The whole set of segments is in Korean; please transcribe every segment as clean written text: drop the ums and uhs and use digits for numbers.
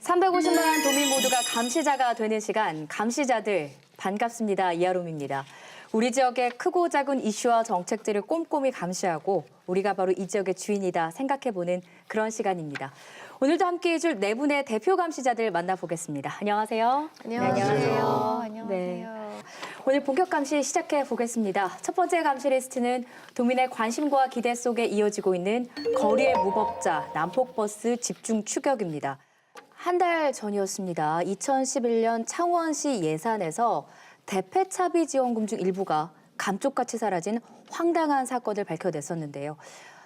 350만 도민 모두가 감시자가 되는 시간, 감시자들 반갑습니다. 이하롬입니다. 우리 지역의 크고 작은 이슈와 정책들을 꼼꼼히 감시하고 우리가 바로 이 지역의 주인이다 생각해보는 그런 시간입니다. 오늘도 함께해줄 네 분의 대표 감시자들 만나보겠습니다. 안녕하세요. 안녕하세요. 안녕하세요. 네. 오늘 본격 감시 시작해 보겠습니다. 첫 번째 감시 리스트는 도민의 관심과 기대 속에 이어지고 있는 거리의 무법자 난폭버스 집중 추격입니다. 한 달 전이었습니다. 2011년 창원시 예산에서 대폐차비 지원금 중 일부가 감쪽같이 사라진 황당한 사건을 밝혀냈었는데요.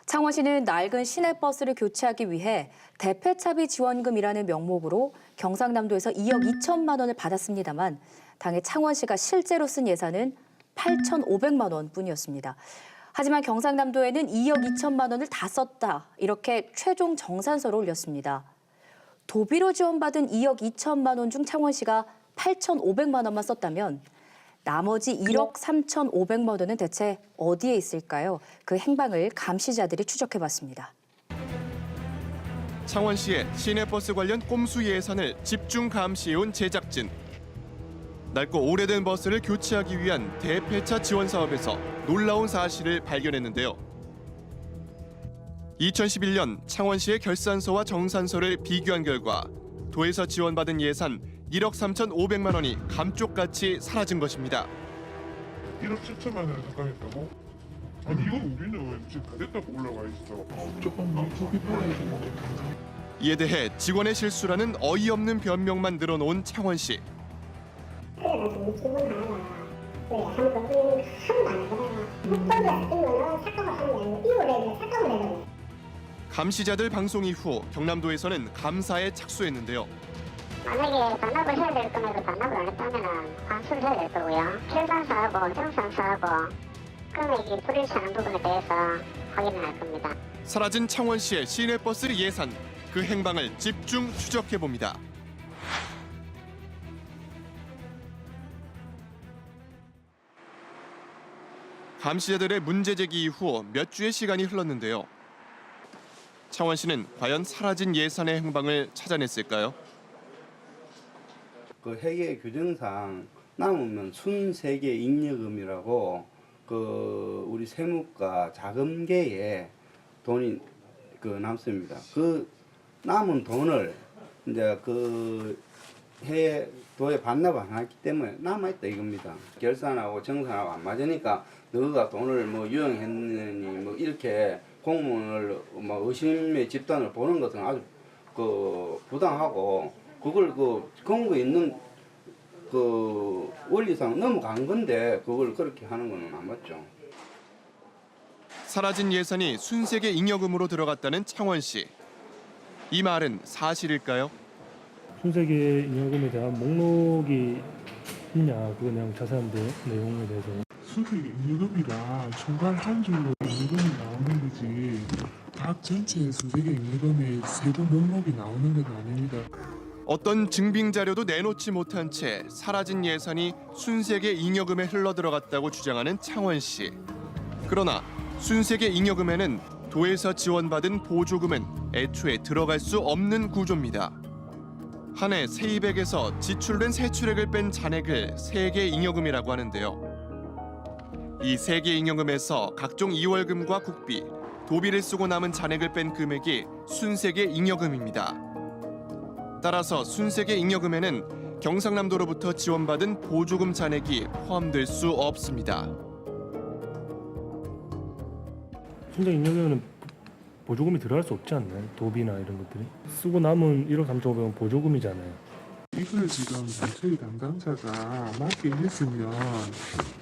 창원시는 낡은 시내버스를 교체하기 위해 대폐차비 지원금이라는 명목으로 경상남도에서 2억 2천만 원을 받았습니다만 당해 창원시가 실제로 쓴 예산은 8,500만 원뿐이었습니다. 하지만 경상남도에는 2억 2천만 원을 다 썼다. 이렇게 최종 정산서를 올렸습니다. 도비로 지원받은 2억 2천만 원 중 창원시가 8,500만 원만 썼다면 나머지 1억 3,500만 원은 대체 어디에 있을까요? 그 행방을 감시자들이 추적해봤습니다. 창원시의 시내버스 관련 꼼수 예산을 집중 감시해온 제작진. 낡고 오래된 버스를 교체하기 위한 대폐차 지원 사업에서 놀라운 사실을 발견했는데요. 2011년 창원시의 결산서와 정산서를 비교한 결과 도에서 지원받은 예산 1억 3,500만 원이 감쪽같이 사라진 것입니다. 1억 7천만 원을 가까이 했다고? 아니 이거 우리는 지금 다 됐다고 올라와 있어. 조금 속이 편해지고. 이에 대해 직원의 실수라는 어이없는 변명만 늘어놓은 창원시. 감시자들 방송 이후 경남도에서는 감사에 착수했는데요. 만약에 반납을 해야 될 금액을 반납을 안 했다면 환수를 해야 될 거고요. 결산서하고 정산서하고 금액이 불일치하는 부분에 대해서 확인을 할 겁니다. 사라진 창원시의 시내버스 예산, 그 행방을 집중 추적해봅니다. 감시자들의 문제 제기 이후 몇 주의 시간이 흘렀는데요. 창원시는 과연 사라진 예산의 행방을 찾아냈을까요? 그 회계 규정상 남으면 순세계 잉여금이라고 그 우리 세무과 자금계에 돈이 그 남습니다. 그 남은 돈을 이제 그 도에 반납을 안 했기 때문에 남아있다 이겁니다. 결산하고 정산하고 안 맞으니까 너가 돈을 뭐 유용했느니 뭐 이렇게 공무원을 뭐 의심의 집단을 보는 것은 아주 그 부당하고 그걸 그 근거 있는 그 원리상 넘어간 건데 그걸 그렇게 하는 건 안 맞죠. 사라진 예산이 순세계 잉여금으로 들어갔다는 창원시. 이 말은 사실일까요? 순세계 잉여금에 대한 목록이 있냐, 그거 그냥 자세한 내용에 대해서. 순세계 잉여금이라 총괄 한 줄로 잉여금이 나오는 거지 각 전체 순세계 잉여금의 세부 목록이 나오는 건 아닙니다. 어떤 증빙 자료도 내놓지 못한 채 사라진 예산이 순세계 잉여금에 흘러들어갔다고 주장하는 창원시. 그러나 순세계 잉여금에는 도에서 지원받은 보조금은 애초에 들어갈 수 없는 구조입니다. 한 해 세입액에서 지출된 세출액을 뺀 잔액을 세계 잉여금이라고 하는데요. 이 세계 잉여금에서 각종 이월금과 국비, 도비를 쓰고 남은 잔액을 뺀 금액이 순세계 잉여금입니다. 따라서 순세계 잉여금에는 경상남도로부터 지원받은 보조금 잔액이 포함될 수 없습니다. 순세계 잉여금에는 보조금이 들어갈 수 없지 않나요? 도비나 이런 것들이. 쓰고 남은 1억 3,500원 보조금이잖아요. 이걸 지금 정책위 담당자가 맡게 했으면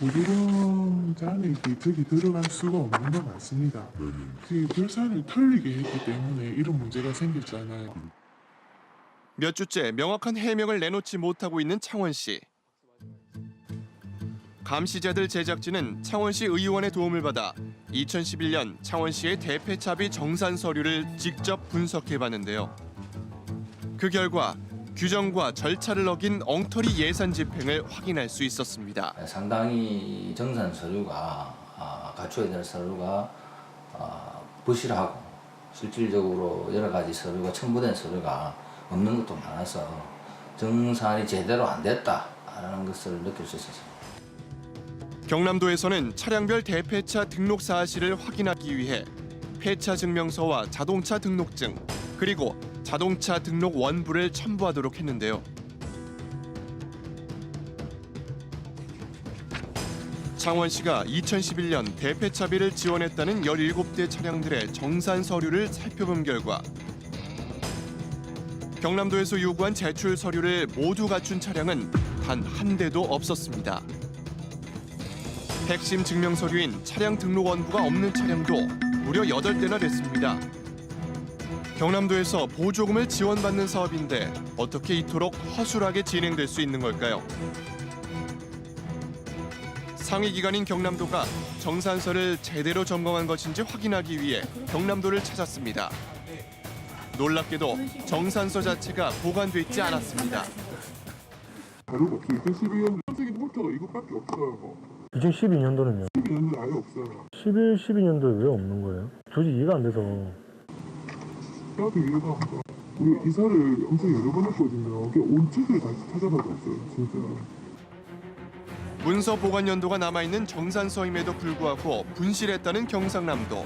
보조금 잔액이 저기 들어갈 수가 없는 것 같습니다. 그 결산을 틀리게 했기 때문에 이런 문제가 생겼잖아요. 몇 주째 명확한 해명을 내놓지 못하고 있는 창원시. 감시자들 제작진은 창원시 의원의 도움을 받아 2011년 창원시의 대폐차비 정산 서류를 직접 분석해봤는데요. 그 결과 규정과 절차를 어긴 엉터리 예산 집행을 확인할 수 있었습니다. 상당히 정산 서류가 갖춰야 될 서류가 부실하고 실질적으로 여러 가지 서류가 첨부된 서류가 없는 것도 많아서 정산이 제대로 안 됐다라는 것을 느낄 수 있었습니다. 경남도에서는 차량별 대폐차 등록 사실을 확인하기 위해 폐차 증명서와 자동차 등록증 그리고 자동차 등록 원부를 첨부하도록 했는데요. 창원시가 2011년 대폐차비를 지원했다는 17대 차량들의 정산 서류를 살펴본 결과 경남도에서 요구한 제출 서류를 모두 갖춘 차량은 단 한 대도 없었습니다. 핵심 증명 서류인 차량 등록 원부가 없는 차량도 무려 8대나 됐습니다. 경남도에서 보조금을 지원받는 사업인데 어떻게 이토록 허술하게 진행될 수 있는 걸까요? 상위 기관인 경남도가 정산서를 제대로 점검한 것인지 확인하기 위해 경남도를 찾았습니다. 놀랍게도 정산서 자체가 보관돼 있지 않았습니다. 자료가 없어요. 2012년 선생님 폴터가 이것밖에 없어요. 2012년도는요? 12년도 아예 없어요. 11, 12년도에 왜 없는 거예요? 도저히 이해가 안 돼서. 나도 이해가 안 가. 우리 이사를 엄청 여러 번 했거든요. 온 책을 다시 찾아봐도 없어요. 진짜. 문서 보관 연도가 남아있는 정산서임에도 불구하고 분실했다는 경상남도.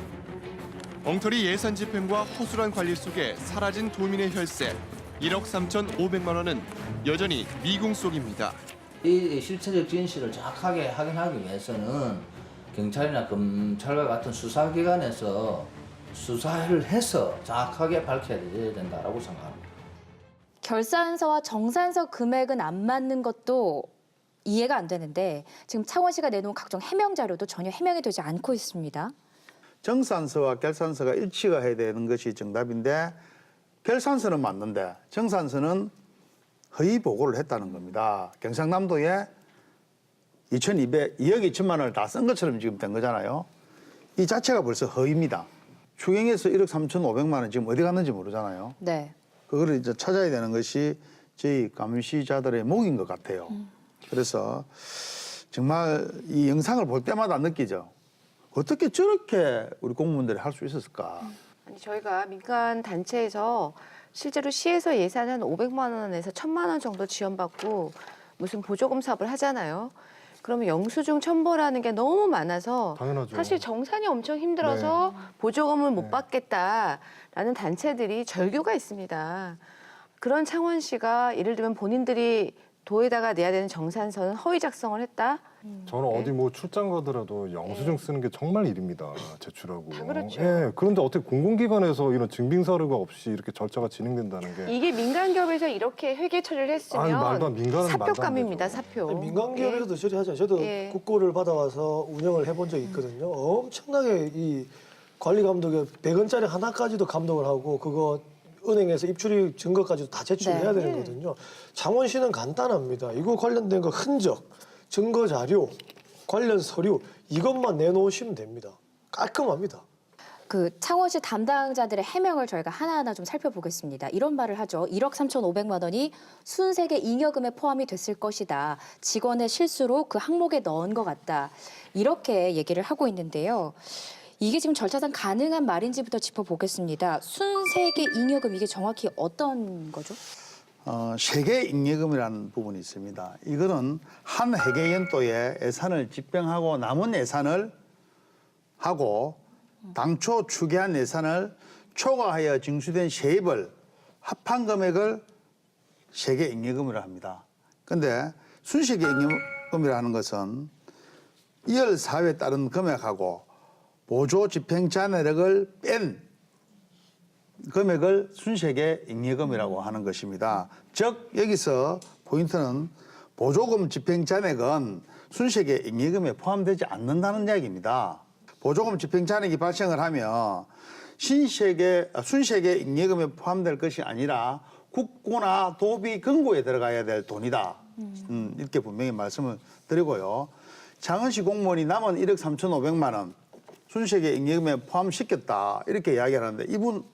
엉터리 예산 집행과 허술한 관리 속에 사라진 도민의 혈세 1억 3,500만 원은 여전히 미궁 속입니다. 이 실체적 진실을 정확하게 확인하기 위해서는 경찰이나 검찰과 같은 수사기관에서 수사를 해서 정확하게 밝혀야 된다고 생각합니다. 결산서와 정산서 금액은 안 맞는 것도 이해가 안 되는데 지금 창원시가 내놓은 각종 해명 자료도 전혀 해명이 되지 않고 있습니다. 정산서와 결산서가 일치가 해야 되는 것이 정답인데 결산서는 맞는데 정산서는 허위 보고를 했다는 겁니다. 경상남도에 2억 2천만 원을 다 쓴 것처럼 지금 된 거잖아요. 이 자체가 벌써 허위입니다. 추경에서 1억 3,500만 원 지금 어디 갔는지 모르잖아요. 네. 그거를 이제 찾아야 되는 것이 저희 감시자들의 목인 것 같아요. 그래서 정말 이 영상을 볼 때마다 느끼죠. 어떻게 저렇게 우리 공무원들이 할 수 있었을까? 아니, 저희가 민간 단체에서 실제로 시에서 예산은 500만 원에서 1,000만 원 정도 지원받고 무슨 보조금 사업을 하잖아요. 그러면 영수증 첨부라는 게 너무 많아서 당연하죠. 사실 정산이 엄청 힘들어서 보조금을 못 받겠다라는 단체들이 절규가 있습니다. 그런 창원시가 예를 들면 본인들이 도에다가 내야 되는 정산서는 허위 작성을 했다. 저는 어디 뭐 출장 가더라도 영수증 쓰는 게 정말 일입니다. 제출하고. 다 그렇죠. 예, 그런데 어떻게 공공기관에서 이런 증빙 서류가 없이 이렇게 절차가 진행된다는 게 이게 민간 기업에서 이렇게 회계 처리를 했으면 아니, 말도 안 민간은 말도 안 사표감입니다. 되죠. 사표. 아니, 민간 기업에서도 처리하죠. 저도 예. 국고를 받아와서 운영을 해본 적이 있거든요. 엄청나게 이 관리 감독에 100원짜리 하나까지도 감독을 하고 그거 은행에서 입출입 증거까지도 다 제출해야 네. 되거든요. 창원시는 간단합니다. 이거 관련된 거 흔적, 증거 자료, 관련 서류 이것만 내놓으시면 됩니다. 깔끔합니다. 그 창원시 담당자들의 해명을 저희가 하나하나 좀 살펴보겠습니다. 이런 말을 하죠. 1억 3,500만 원이 순세계 잉여금에 포함이 됐을 것이다. 직원의 실수로 그 항목에 넣은 것 같다. 이렇게 얘기를 하고 있는데요. 이게 지금 절차상 가능한 말인지부터 짚어보겠습니다. 순세계 잉여금 이게 정확히 어떤 거죠? 세계 잉여금이라는 부분이 있습니다. 이거는 한 회계 연도에 예산을 집행하고 남은 예산을 하고 당초 추계한 예산을 초과하여 징수된 세입을 합한 금액을 세계 잉여금이라 합니다. 그런데 순세계 잉여금이라는 것은 이월 사유에 따른 금액하고 보조 집행 잔해력을 뺀 금액을 순세계 잉여금이라고 하는 것입니다. 즉 여기서 포인트는 보조금 집행 잔액은 순세계 잉여금에 포함되지 않는다는 이야기입니다. 보조금 집행 잔액이 발생을 하면 순세계 잉여금에 포함될 것이 아니라 국고나 도비 금고에 들어가야 될 돈이다. 이렇게 분명히 말씀을 드리고요. 창원시 공무원이 남은 1억 3,500만 원 순세계 잉여금에 포함시켰다 이렇게 이야기하는데 이분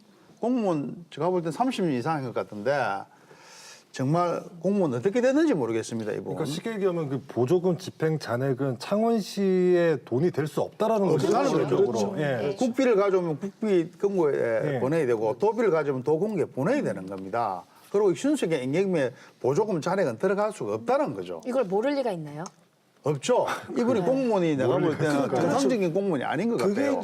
공무원 제가 볼 때 30년 이상인 것 같은데 정말 공무원 어떻게 됐는지 모르겠습니다. 이분. 그러니까 쉽게 얘기하면 그 보조금 집행 잔액은 창원시의 돈이 될 수 없다라는 거죠. 그렇죠. 예. 국비를 가져오면 국비 금고에 예. 보내야 되고 도비를 가져오면 도공고에 보내야 되는 겁니다. 그리고 순수하게 임금의 보조금 잔액은 들어갈 수가 없다는 거죠. 이걸 모를 리가 있나요? 없죠. 이분이 공무원이 내가 볼 때는 정상적인 공무원이 아닌 것 같아요.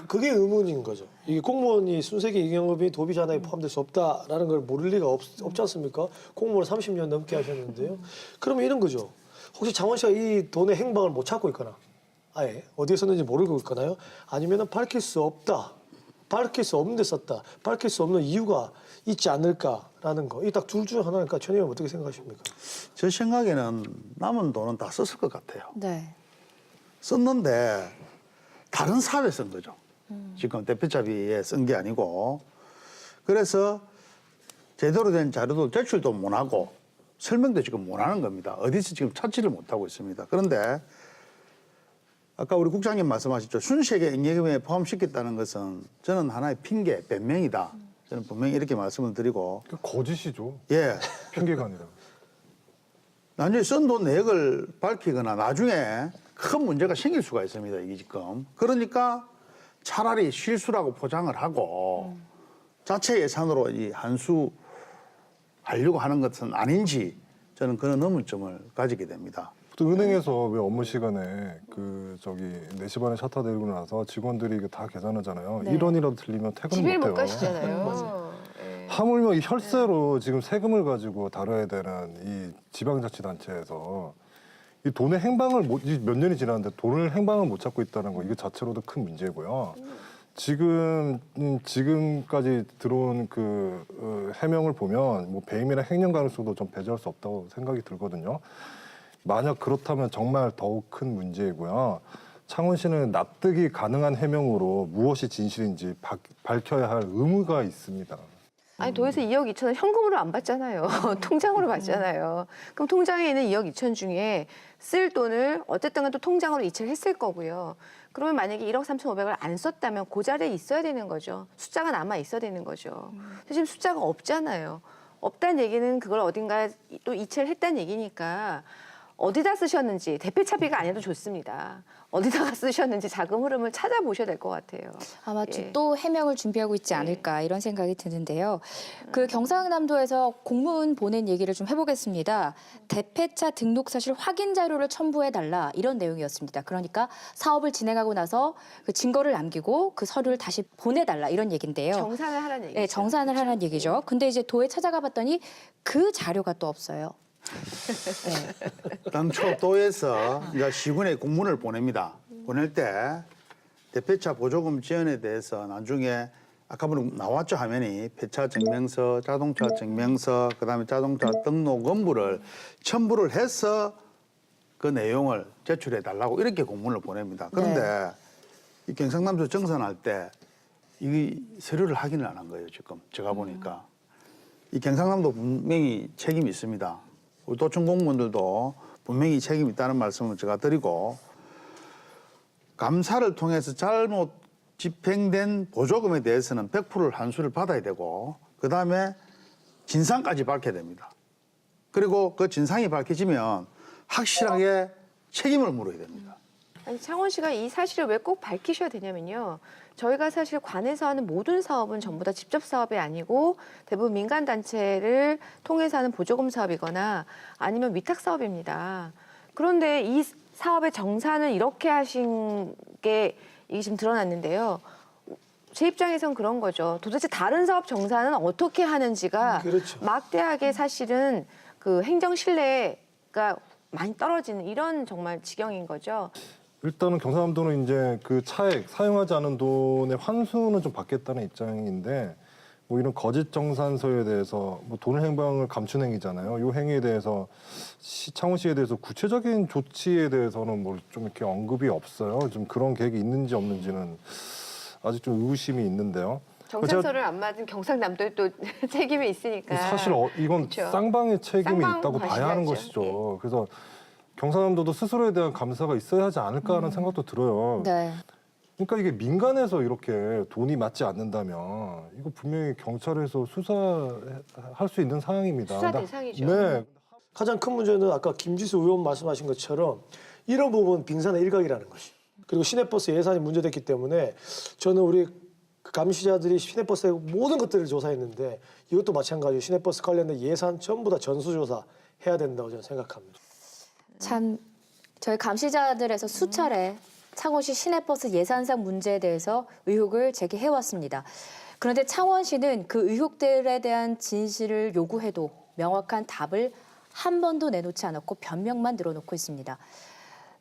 그게 의문인 거죠. 이게 공무원이 순세계 임금이 도비 잔액에 포함될 수 없다라는 걸 모를 리가 없지 않습니까? 공무원을 30년 넘게 하셨는데요. 그러면 이런 거죠. 혹시 장원 씨가 이 돈의 행방을 못 찾고 있거나 아예 어디에 썼는지 모르고 있거나요? 아니면은 밝힐 수 없다. 밝힐 수 없는 데 썼다. 밝힐 수 없는 이유가 있지 않을까라는 거. 이 딱 둘 중 하나니까 천님은 어떻게 생각하십니까? 제 생각에는 남은 돈은 다 썼을 것 같아요. 네. 썼는데 다른 사업에 쓴 거죠. 지금 대표차비에 쓴 게 아니고. 그래서 제대로 된 자료도 제출도 못 하고 설명도 지금 못 하는 겁니다. 어디서 지금 찾지를 못하고 있습니다. 그런데 아까 우리 국장님 말씀하셨죠. 순수하게 임예금에 포함시켰다는 것은 저는 하나의 핑계, 변명이다. 저는 분명히 이렇게 말씀을 드리고. 거짓이죠. 예. 핑계가 아니라. 나중에 쓴 돈 내역을 밝히거나 나중에 큰 문제가 생길 수가 있습니다. 이게 지금. 그러니까 차라리 실수라고 포장을 하고 자체 예산으로 이 환수하려고 하는 것은 아닌지 저는 그런 의문점을 가지게 됩니다. 또 은행에서 왜 업무 시간에 4시 반에 셔터 내리고 나서 직원들이 이거 다 계산하잖아요. 네. 1원이라도 틀리면 퇴근을 집에 못 못 해요. 가시잖아요. 예. 하물며 이 혈세로 지금 세금을 가지고 다뤄야 되는 이 지방자치단체에서 이 돈의 행방을 몇 년이 지났는데 돈을 행방을 못 찾고 있다는 거 이거 자체로도 큰 문제고요. 지금까지 들어온 해명을 보면 뭐 배임이나 횡령 가능성도 좀 배제할 수 없다고 생각이 들거든요. 만약 그렇다면 정말 더욱 큰 문제이고요. 창원시는 납득이 가능한 해명으로 무엇이 진실인지 밝혀야 할 의무가 있습니다. 아니 도에서 2억 2천은 현금으로 안 받잖아요. 통장으로 받잖아요. 그럼 통장에 있는 2억 2천 중에 쓸 돈을 어쨌든 또 통장으로 이체를 했을 거고요. 그러면 만약에 1억 3,500을 안 썼다면 그 자리에 있어야 되는 거죠. 숫자가 남아 있어야 되는 거죠. 근데 지금 숫자가 없잖아요. 없다는 얘기는 그걸 어딘가에 또 이체를 했다는 얘기니까 어디다 쓰셨는지 대패차비가 아니어도 좋습니다. 어디다가 쓰셨는지 자금 흐름을 찾아보셔야 될 것 같아요. 아마 예. 또 해명을 준비하고 있지 않을까 이런 생각이 드는데요. 그 경상남도에서 공문 보낸 얘기를 좀 해보겠습니다. 대패차 등록 사실 확인 자료를 첨부해달라 이런 내용이었습니다. 그러니까 사업을 진행하고 나서 그 증거를 남기고 그 서류를 다시 보내달라 이런 얘기인데요. 정산을 하라는 얘기죠. 네, 정산을 하라는 얘기죠. 근데 이제 도에 찾아가 봤더니 그 자료가 또 없어요. 네. 당초 도에서 이제 시군에 공문을 보냅니다. 보낼 때 대패차 보조금 지원에 대해서 나중에 아까 나왔죠 화면이 폐차 증명서, 자동차 증명서, 그다음에 자동차 등록 원부를 첨부를 해서 그 내용을 제출해 달라고 이렇게 공문을 보냅니다. 그런데 이 경상남도 정산할 때 이 서류를 확인을 안 한 거예요 지금 제가 보니까. 이 경상남도 분명히 책임이 있습니다. 우리 도청 공무원들도 분명히 책임이 있다는 말씀을 제가 드리고 감사를 통해서 잘못 집행된 보조금에 대해서는 100%를 환수를 받아야 되고 그다음에 진상까지 밝혀야 됩니다. 그리고 그 진상이 밝혀지면 확실하게 책임을 물어야 됩니다. 아니, 창원시가 이 사실을 왜 꼭 밝히셔야 되냐면요. 저희가 사실 관에서 하는 모든 사업은 전부 다 직접 사업이 아니고 대부분 민간단체를 통해서 하는 보조금 사업이거나 아니면 위탁 사업입니다. 그런데 이 사업의 정산을 이렇게 하신 게 이게 지금 드러났는데요. 제 입장에선 그런 거죠. 도대체 다른 사업 정산은 어떻게 하는지가 그렇죠. 막대하게 사실은 그 행정 신뢰가 많이 떨어지는 이런 정말 지경인 거죠. 일단은 경상남도는 이제 그 차액 사용하지 않은 돈의 환수는 좀 받겠다는 입장인데 뭐 이런 거짓 정산서에 대해서 뭐 돈 행방을 감춘 행위잖아요. 이 행위에 대해서 창원시에 대해서 구체적인 조치에 대해서는 뭐 좀 이렇게 언급이 없어요. 좀 그런 계획이 있는지 없는지는 아직 좀 의구심이 있는데요. 정산서를 안 맞은 경상남도에 또 책임이 있으니까. 사실 이건 그렇죠. 쌍방의 책임이 쌍방 있다고 봐야 하는 과실하죠. 것이죠. 그래서 경상남도도 스스로에 대한 감사가 있어야 하지 않을까 하는 생각도 들어요. 네. 그러니까 이게 민간에서 이렇게 돈이 맞지 않는다면 이거 분명히 경찰에서 수사할 수 있는 사항입니다. 수사 대상이죠. 네. 가장 큰 문제는 아까 김지수 의원 말씀하신 것처럼 이런 부분 빙산의 일각이라는 것이. 그리고 시내버스 예산이 문제됐기 때문에 저는 우리 감시자들이 시내버스의 모든 것들을 조사했는데 이것도 마찬가지로 시내버스 관련된 예산 전부 다 전수조사 해야 된다고 저는 생각합니다. 참 저희 감시자들에서 수차례 창원시 시내버스 예산상 문제에 대해서 의혹을 제기해왔습니다. 그런데 창원시는 그 의혹들에 대한 진실을 요구해도 명확한 답을 한 번도 내놓지 않았고 변명만 늘어놓고 있습니다.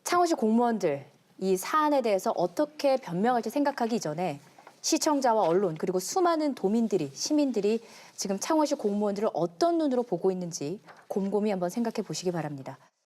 창원시 공무원들 이 사안에 대해서 어떻게 변명할지 생각하기 이전에 시청자와 언론 그리고 수많은 도민들이 시민들이 지금 창원시 공무원들을 어떤 눈으로 보고 있는지 곰곰이 한번 생각해 보시기 바랍니다.